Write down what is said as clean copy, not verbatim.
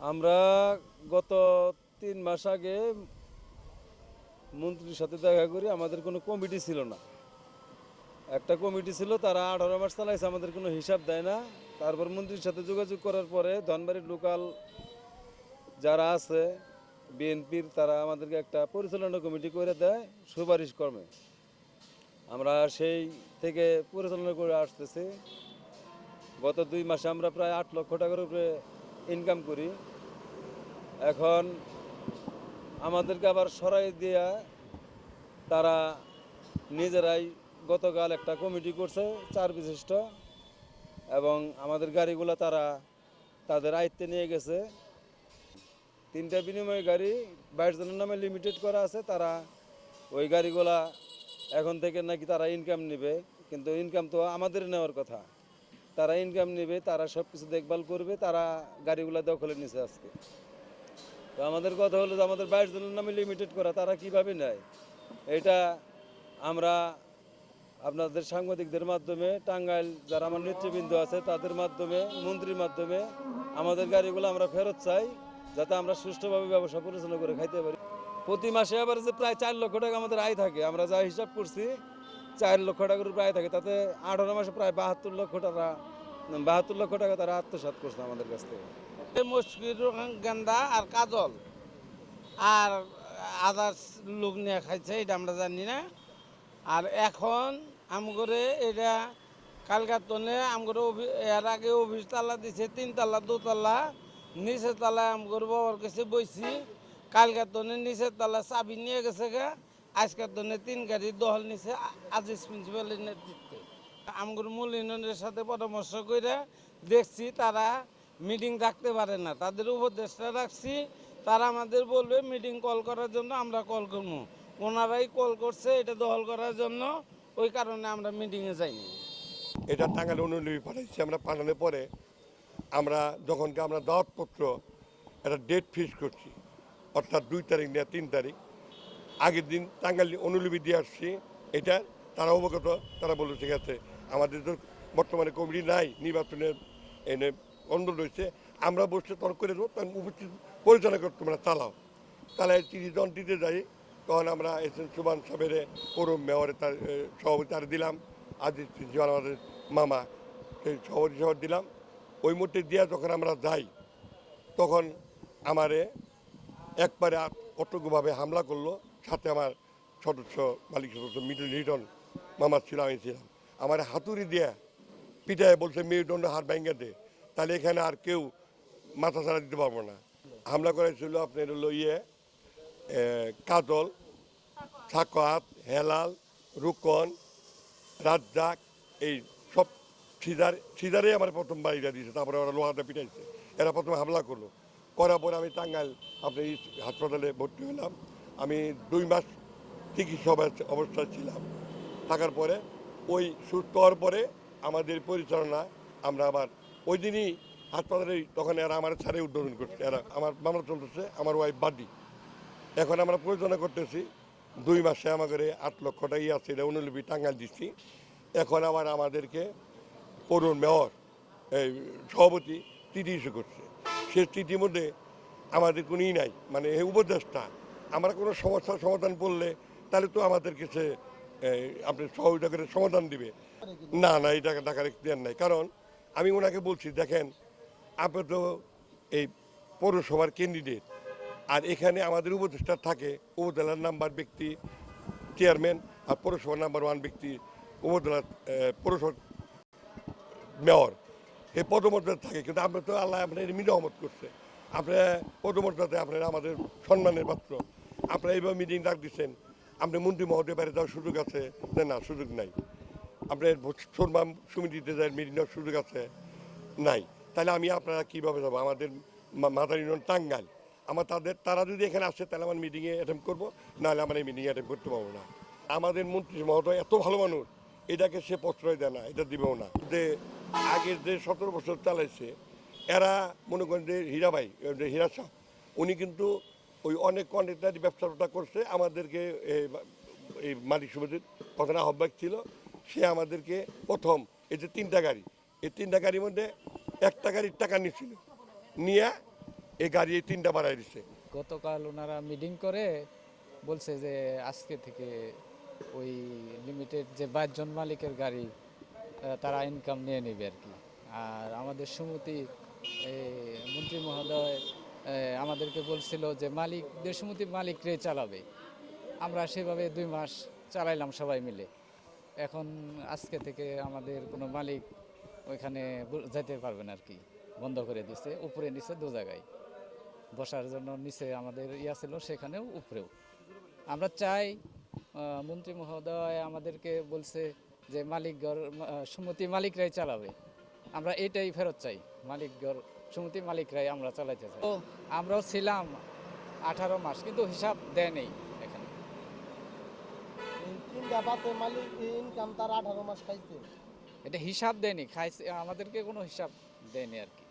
আমরা গত 3 মাস আগে মন্ত্রীর সাথে দেখা করি। আমাদের কোনো কমিটি ছিল না। একটা কমিটি ছিল, তারা 18 মাস চালাইছে, আমাদের কোনো হিসাব দেয় না। তারপর মন্ত্রীর সাথে যোগাযোগ করার পরে ধনবাড়ির লোকাল যারা আছে বিএনপির, তারা আমাদেরকে একটা পরিচালনা কমিটি করে দেয় সুপারিশ কর্মে। আমরা সেই থেকে পরিচালনা করে আসতেছি। গত 2 মাসে আমরা প্রায় 8 লক্ষ টাকার উপরে ইনকাম করি। এখন আমাদেরকে আবার সরাই দিয়া তারা নিজেরাই গতকাল একটা কমিটি করছে 4 বিশিষ্ট, এবং আমাদের গাড়িগুলো তারা তাদের আয়ত্তে নিয়ে গেছে। 3টা বিনিময় গাড়ি 22 জনের নামে লিমিটেড করা আছে। তারা ওই গাড়িগুলা এখন থেকে নাকি তারা ইনকাম নেবে, কিন্তু ইনকাম তো আমাদের নেওয়ার কথা। তারা ইনকাম নেবে, তারা সব কিছু দেখভাল করবে, তারা গাড়িগুলা দখলে নিছে আজকে। তো আমাদের কথা হলো যে আমাদের 22 জনের নামে লিমিটেড করা, তারা কিভাবে নেয় এটা আমরা আপনাদের সাংবাদিকদের মাধ্যমে, টাঙ্গাইল যারা আমার নেতৃবৃন্দ আছে তাদের মাধ্যমে, মন্ত্রীর মাধ্যমে আমাদের গাড়িগুলো আমরা ফেরত চাই, যাতে আমরা সুষ্ঠুভাবে ব্যবসা পরিচালনা করে খাইতে পারি। প্রতি মাসে আবার যে প্রায় 4 লক্ষ টাকা আমাদের আয় থাকে, আমরা যা হিসাব করছি 4 লক্ষ টাকার উপরে আয় থাকে। তাতে 18 মাসে প্রায় 72 লক্ষ টাকা তারা আত্মসাৎ করছে আমাদের কাছ থেকে। মুশকিল গেন্দা আর কাজল আর আদার্স লোক নিয়ে খাইছে, এটা আমরা জানি না। আর এখন আমগরে এটা কালকার তনে আমগরে এর আগে অফিস তালা দিছে, 3 তালা 2 তালা, নিচের তালায় আমগর বাবার কাছে বইছি। কালকার তনে নিচের তালা চাবি নিয়ে গেছে গা। আজকের তনে 3 গাড়ি দহল নিছে আজিজ প্রিন্সিপালের নেতৃত্বে। আমগর মূল ইউনিয়নের সাথে পরামর্শ করে দেখছি তারা মিটিং রাখতে পারে না, তাদের উপদেষ্টা রাখছি। তারা আমাদের বলবে মিটিং কল করার জন্য, আমরা কল করবো। ওনারাই কল করছে এটা দখল করার জন্য, ওই কারণে আমরা মিটিংয়ে যাইনি। এটা টাঙ্গাইল অনুলিপি পাঠাইছি। আমরা পাঠানোর পরে আমরা যখনকে আমরা দাওয়াতপত্র একটা ডেট ফিক্স করছি, অর্থাৎ 2 তারিখ নিয়ে 3 তারিখ আগের দিন টাঙ্গাইল অনুলিপি দিয়ে আসছি। এটা তারা অবগত, তারা বলল ঠিক আছে, আমাদের তো বর্তমানে কমিটি নাই, নির্বাচনের এনে আন্দোলন রয়েছে, আমরা বসে তর্ক করে দেবো, তখন উপস্থিত পরিচালনা করতে তোমরা চালাও। তাহলে 30 জন দিতে যাই, তখন আমরা এসএন সুবান সাহেবের পৌর মেয়রে তার সভাপতি আর দিলাম, আজিজ প্রিন্সিপাল আমাদের মামা, সেই সভাপতি সহ দিলাম। ওই মুহূর্তে দিয়া যখন আমরা যাই, তখন আমারে একবারে অটকভাবে হামলা করলো। সাথে আমার সদস্য, মালিক সদস্য মিডল লিটন মামা ছিল, আমি ছিলাম। আমার হাতুড়ি দিয়ে পিঠায় বলছে মেরুদণ্ড হাত ভেঙে দে, তাহলে এখানে আর কেউ মাথা ছাড়া দিতে পারবো না। হামলা করেছিল আপনার হলো কাজল, সাকাত, হেলাল, রুকন, রাজ্জাক, এই সব সিজারে আমার প্রথম বাড়িটা দিয়েছে। তারপরে ওরা লোহাটা পিটাইছে, এরা প্রথমে হামলা করলো। করার পরে আমি টাঙ্গাইল আপনার হাসপাতালে ভর্তি হলাম। আমি 2 মাস চিকিৎসা অবস্থায় ছিলাম। থাকার পরে ওই সুস্থ হওয়ার পরে আমাদের পরিচালনা আমরা আবার ওই দিনই হাসপাতালে, তখন এরা আমার ছাড়ে উদ্বোধন করছে। এরা আমার মামলা চলতেছে, আমার ওয়াইফ বাদী। এখন আমরা পরিচালনা করতেছি। 2 মাসে আমাদের 8 লক্ষ টাকাই আছে, এটা অনুলিপি টাঙ্গাইল দিচ্ছি। এখন আবার আমাদেরকে পৌর মেয়র এই সভাপতি চিঠি ইস্যু করছে। সে চিঠির মধ্যে আমাদের কোনো নাই, মানে এই উপদেষ্টা আমরা কোনো সমস্যার সমাধান করলে তাহলে তো আমাদেরকে সে আপনি সহযোগিতা করে সমাধান দিবে। না না, এই টাকার এখতিয়ার নাই। কারণ আমি ওনাকে বলছি, দেখেন আপনি তো এই পৌরসভার ক্যান্ডিডেট, আর এখানে আমাদের উপদেষ্টা থাকে উপজেলার নাম্বার ব্যক্তি চেয়ারম্যান, আর পৌরসভার নাম্বার 1 ব্যক্তি উপজেলার পৌরসভার মেয়র, এই পদমর্যাদা থাকে। কিন্তু আমরা তো আল্লাহ আপনার মিনহমত করছে, আপনারা পদমর্যাদাতে আপনারা আমাদের সম্মানের পাত্র। আপনারা এইভাবে মিটিং ডাক দিচ্ছেন, আপনি মন্ত্রী মহোদয় বাইরে যাওয়ার সুযোগ আছে না? সুযোগ নাই। আপনার সম্মান সমিতিতে যাওয়ার মিটিং দেওয়ার সুযোগ আছে? নাই। তাহলে আমি আপনারা কীভাবে যাবো? আমাদের মাদার ইউনিয়ন টাঙ্গাইল, তারা যদি এখানে আসে তাহলে আমার মিটিংয়ে অ্যাটেম্প করবো, নাহলে আমার এই মিটিংয়ে অ্যাটেম্প করতে পারবো না। আমাদের মন্ত্রী মহোদয় এত ভালো মানুষ, এটাকে সে প্রশ্রয় দেয় না, এটা দিবেও না। যে আগের যে 17 বছর চালাইছে, এরা মনে করেন যে হীরাবাই, হীরা শাহ, উনি কিন্তু ওই অনেক কন্ট্রাক্টারি ব্যবসাটা করছে। আমাদেরকে এই মালিক সমিতির প্রধান আহ্বায়ক ছিল, সে আমাদেরকে প্রথম এই যে 3টা গাড়ি, এই 3টা গাড়ির মধ্যে একটা গাড়ির টাকা নিয়েছিল, নিয়ে এই গাড়ি এই 3টা বাড়াই দিচ্ছে। গতকাল ওনারা মিটিং করে বলছে যে আজকে থেকে ওই লিমিটেড যে 22 জন মালিকের গাড়ি তারা ইনকাম নিয়ে নেবে আর কি। আর আমাদের সমিতি মন্ত্রী মহোদয় আমাদেরকে বলছিল যে মালিকদের সমিতি মালিকরাই চালাবে। আমরা সেভাবে 2 মাস চালাইলাম সবাই মিলে। এখন আজকে থেকে আমাদের কোনো মালিক ওইখানে যেতে পারবে না আর কি, বন্ধ করে দিচ্ছে। উপরে নিচে 2 জায়গায় বসার জন্য, নিচে আমাদের ইয়া ছিল সেখানেও উপরেও। আমরা চাই মন্ত্রী মহোদয় আমাদেরকে বলছে যে মালিকঘর সমিতি মালিকরাই চালাবে, আমরা এটাই ফেরত চাই। মালিকঘর সমিতি মালিকরাই আমরা চালাইতে চাই। তো আমরাও ছিলাম 18 মাস, কিন্তু হিসাব দেয় নেই এখানে। এই 3টা বাসের মালিক ইনকাম তার 18 মাস খাইছে। এটা হিসাব দেয়নি, খাইছে আমাদেরকে কোনো হিসাব দেয়নি আর কি।